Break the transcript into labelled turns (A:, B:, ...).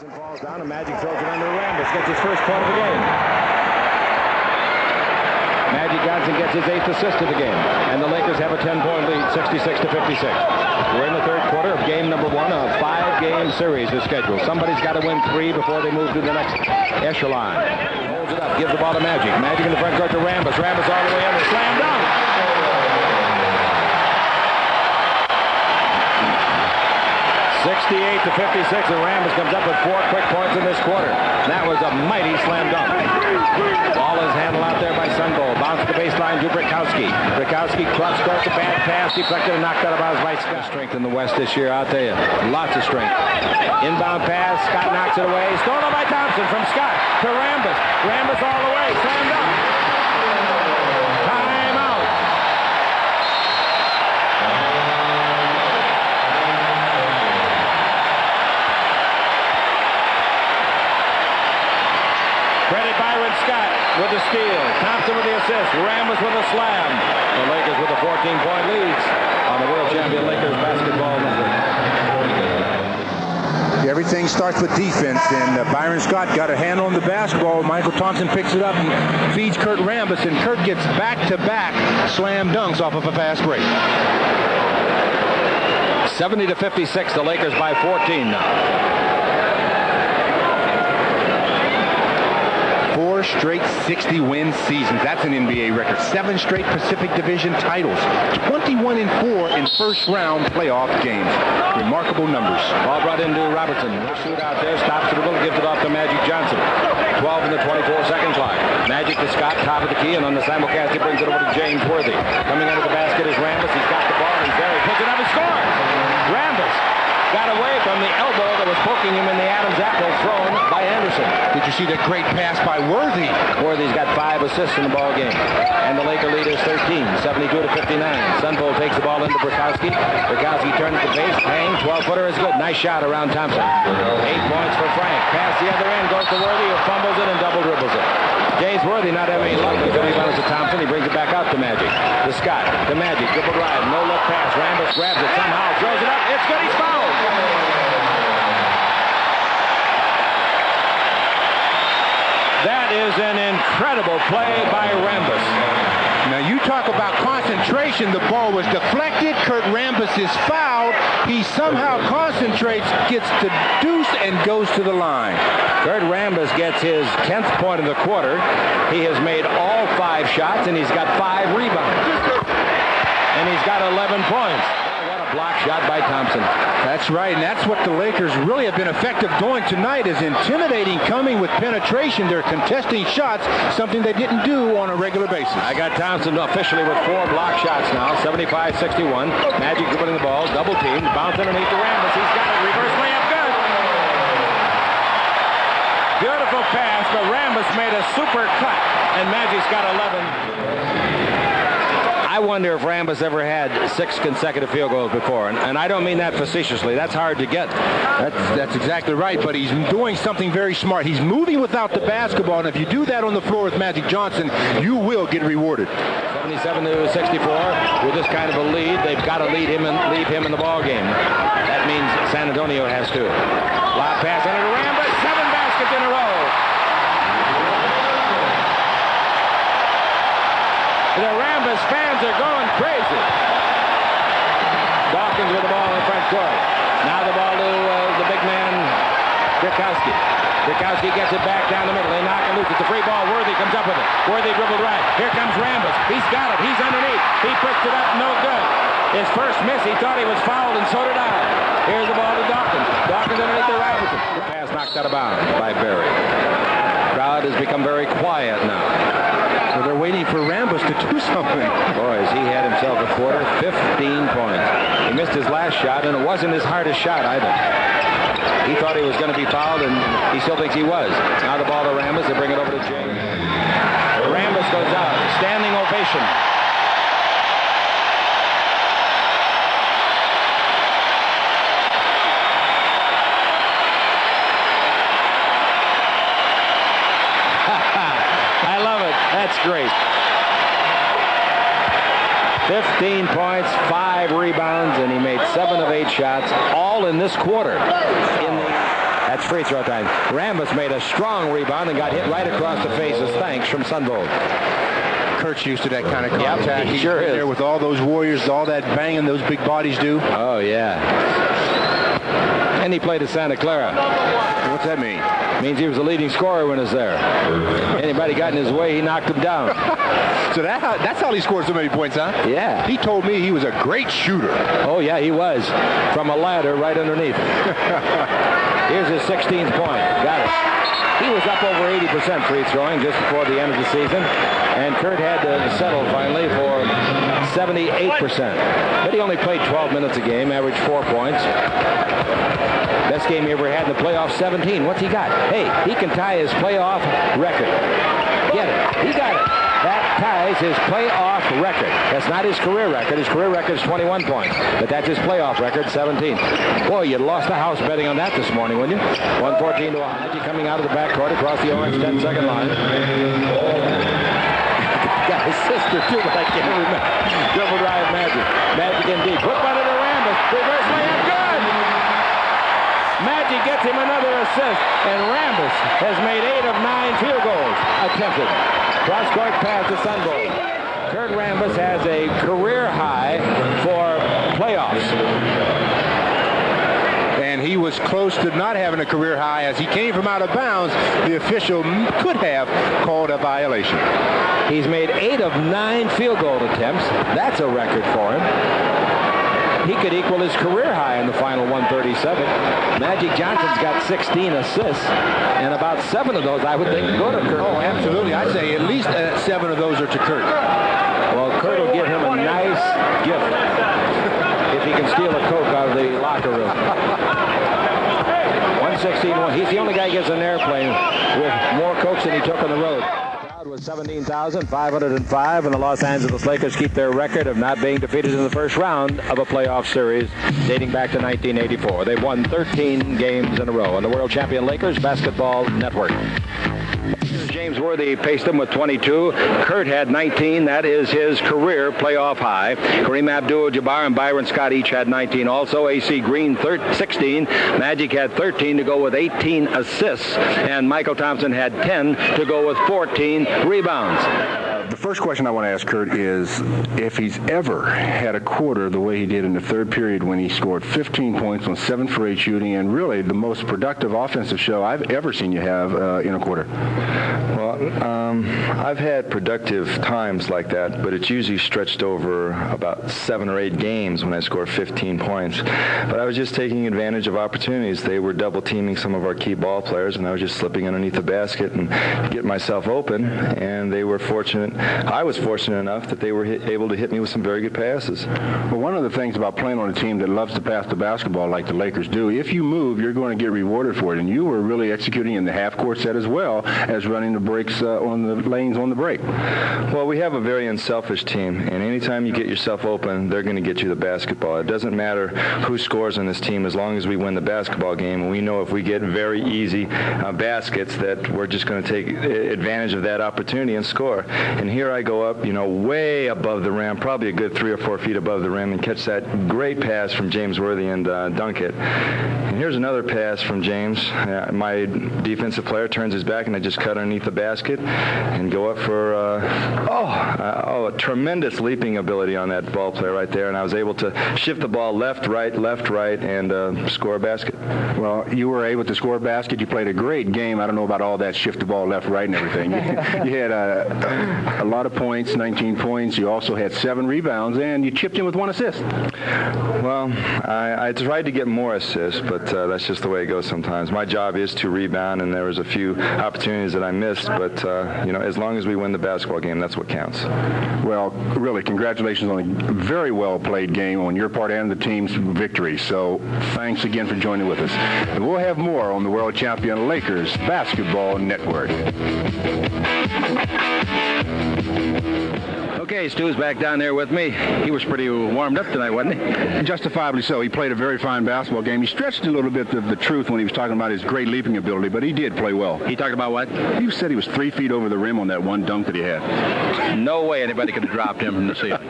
A: Johnson falls down and Magic throws it under Rambis. Gets his first point of the game. Magic Johnson gets his 8th assist of the game. And the Lakers have a 10-point lead, 66-56. We're in the third quarter of game number 1 of a 5-game series is scheduled. Somebody's got to win 3 before they move to the next echelon. Holds it up, gives the ball to Magic. Magic in the front court to Rambis. Rambis all the way under. Slam dunk. 68-56, and Rambis comes up with 4 quick points in this quarter. That was a mighty slam dunk. Ball is handled out there by Sunbull. Bounce to the baseline to Brikowski. Brikowski cross-court, the bad pass, deflected and knocked out of bounds by Scott. Strength in the West this year out there. Lots of strength. Inbound pass, Scott knocks it away. Stolen by Thompson from Scott to Rambis. Rambis all the way, slam dunk. Scott with the steal. Thompson with the assist. Rambis with a slam. The Lakers with a 14-point lead on the world champion Lakers basketball network.
B: Everything starts with defense, and Byron Scott got a handle on the basketball. Michael Thompson picks it up and feeds Kurt Rambis, and Kurt gets back-to-back slam dunks off of a fast break.
A: 70-56, the Lakers by 14 now.
B: 4 straight 60-win seasons. That's an NBA record. 7 straight Pacific Division titles. 21-4 in first-round playoff games. Remarkable numbers.
A: Ball brought into Robertson. Shoot out there. Stops the dribble. Gives it off to Magic Johnson. 12 in the 24-second clock. Magic to Scott, top of the key, and on the simulcast he brings it over to James Worthy. Coming under the basket is Rambis. He's got the ball. He's there. He puts it up and scores. Rambis got away from the elbow that was poking him in the Adam's apple thrown by Anderson.
B: Did you see that great pass by Worthy?
A: Worthy's got 5 assists in the ball game. And the Laker lead is 13, 72-59. Sunbull takes the ball into Brikowski. Brikowski turns the base, hang, 12-footer is good. Nice shot around Thompson. 8 points for Frank. Pass the other end, goes to Worthy, who fumbles it and double dribbles it. James Worthy not having any luck. He rebounds to Thompson. He brings it back out to Magic. To Scott. To Magic. Dribble drive. No look pass. Rambis grabs it somehow. Throws it up. It's good. He's fouled. That is an incredible play by Rambis.
B: Now you talk about concentration. The ball was deflected. Kurt Rambis is fouled. He somehow concentrates, gets to deuce, and goes to the line.
A: Kurt Rambis gets his 10th point of the quarter. He has made all 5 shots, and he's got 5 rebounds. And he's got 11 points. Block shot by Thompson.
B: That's right, and that's what the Lakers really have been effective doing tonight, is intimidating, coming with penetration. They're contesting shots, something they didn't do on a regular basis.
A: I got Thompson officially with 4 block shots now, 75-61. Magic dribbling the ball, double team, bounce underneath the Rambis. He's got it, reverse layup, good. Beautiful pass, but Rambis made a super cut, and Magic's got 11. I wonder if Rambis ever had 6 consecutive field goals before, and I don't mean that facetiously. That's hard to get.
B: That's exactly right, but he's doing something very smart. He's moving without the basketball, and if you do that on the floor with Magic Johnson, you will get rewarded.
A: 77-64. With this kind of a lead, they've got to leave him in the ball game. That means San Antonio has to. Lob pass under to Rambis. 7 baskets in a row. The Rambis fans are going crazy. Dawkins with the ball in front court. Now the ball to the big man, Brikowski. Brikowski gets it back down the middle. They knock it loose. It's a free ball. Worthy comes up with it. Worthy dribbled right. Here comes Rambis. He's got it. He's underneath. He puts it up. No good. His first miss, he thought he was fouled, and so did I. Here's the ball to Dawkins. Dawkins underneath the Robinson. The pass knocked out of bounds by Berry. The crowd has become very quiet now.
B: So they're waiting for Rambis to do something.
A: Boys, he had himself a quarter, 15 points. He missed his last shot, and it wasn't his hardest shot either. He thought he was going to be fouled, and he still thinks he was. Now the ball to Rambis. They bring it over to James. Rambis goes out. Standing ovation. I love it. That's great. 15 points, 5 rebounds, and he made 7 of 8 shots, all in this quarter. That's free throw time. Rambis made a strong rebound and got hit right across the face as thanks from Sunvold.
B: Kurt's used to that kind of contact.
A: He sure is.
B: There with all those Warriors, all that banging those big bodies do.
A: Oh, yeah. And he played at Santa Clara.
B: What's that mean?
A: Means he was the leading scorer when he was there. Anybody got in his way, he knocked him down.
B: So that's how he scored so many points, huh?
A: Yeah.
B: He told me he was a great shooter.
A: Oh, yeah, he was. From a ladder right underneath. Here's his 16th point. Got it. He was up over 80% free throwing just before the end of the season. And Kurt had to settle finally for 78%. But he only played 12 minutes a game, averaged 4 points. Best game he ever had in the playoffs, 17. What's he got? Hey, he can tie his playoff record. Get it. He got it. That ties his playoff record. That's not his career record. His career record is 21 points. But that's his playoff record, 17. Boy, you'd lost the house betting on that this morning, wouldn't you? 114 to 100. Coming out of the backcourt across the orange 10-second line. Got his sister, too, but I can't remember. Double drive Magic. Magic indeed. Put one to the Rambis. Reverse layup. Good! Magic gets him another assist, and Rambis has made 8 of 9 field goals attempted. Cross-court pass to Sunvold. Kurt Rambis has a career high for playoffs.
B: And he was close to not having a career high as he came from out of bounds. The official could have called a violation.
A: He's made 8 of 9 field goal attempts. That's a record for him. He could equal his career high in the final 137. Magic Johnson's got 16 assists, and about 7 of those, I would think, go to Kurt.
B: Oh, absolutely. I'd say at least 7 of those are to Kurt.
A: Well, Kurt will give him a nice gift if he can steal a Coke out of the locker room. 116-1. He's the only guy who gets an airplane with more Cokes than he took on the road. Was 17,505, and the Los Angeles Lakers keep their record of not being defeated in the first round of a playoff series dating back to 1984. They've won 13 games in a row on the world champion Lakers Basketball Network. James Worthy paced them with 22. Kurt had 19. That is his career playoff high. Kareem Abdul-Jabbar and Byron Scott each had 19. Also, A.C. Green 16. Magic had 13 to go with 18 assists. And Michael Thompson had 10 to go with 14 rebounds.
C: The first question I want to ask Kurt is if he's ever had a quarter the way he did in the third period when he scored 15 points on 7 for 8 shooting, and really the most productive offensive show I've ever seen you have in a quarter.
D: Well, I've had productive times like that, but it's usually stretched over about 7 or 8 games when I score 15 points. But I was just taking advantage of opportunities. They were double-teaming some of our key ball players, and I was just slipping underneath the basket and getting myself open, and they were fortunate. I was fortunate enough that they were able to hit me with some very good passes.
C: Well, one of the things about playing on a team that loves to pass the basketball like the Lakers do, if you move, you're going to get rewarded for it, and you were really executing in the half-court set as well as running the breaks on the lanes on the break.
D: Well, we have a very unselfish team, and anytime you get yourself open, they're going to get you the basketball. It doesn't matter who scores on this team as long as we win the basketball game, and we know if we get very easy baskets that we're just going to take advantage of that opportunity and score. And here I go up, way above the rim, probably a good 3 or 4 feet above the rim, and catch that great pass from James Worthy and dunk it. And here's another pass from James. My defensive player turns his back, and I just cut underneath the basket and go up for a tremendous leaping ability on that ball player right there, and I was able to shift the ball left, right, and score a basket.
C: Well, you were able to score a basket. You played a great game. I don't know about all that shift the ball left, right, and everything. You had a lot of points, 19 points. You also had 7 rebounds, and you chipped in with 1 assist.
D: Well, I tried to get more assists, but that's just the way it goes sometimes. My job is to rebound, and there was a few opportunities that I missed, but, as long as we win the basketball game, that's what counts.
C: Well, really, congratulations on a very well-played game on your part and the team's victory. So thanks again for joining with us. And we'll have more on the World Champion Lakers Basketball Network.
A: Okay, Stu's back down there with me. He was pretty warmed up tonight, wasn't he?
C: Justifiably so. He played a very fine basketball game. He stretched a little bit of the truth when he was talking about his great leaping ability, but he did play well.
A: He talked about what?
C: He said he was 3 feet over the rim on that one dunk that he had.
A: No way anybody could have dropped him from the ceiling.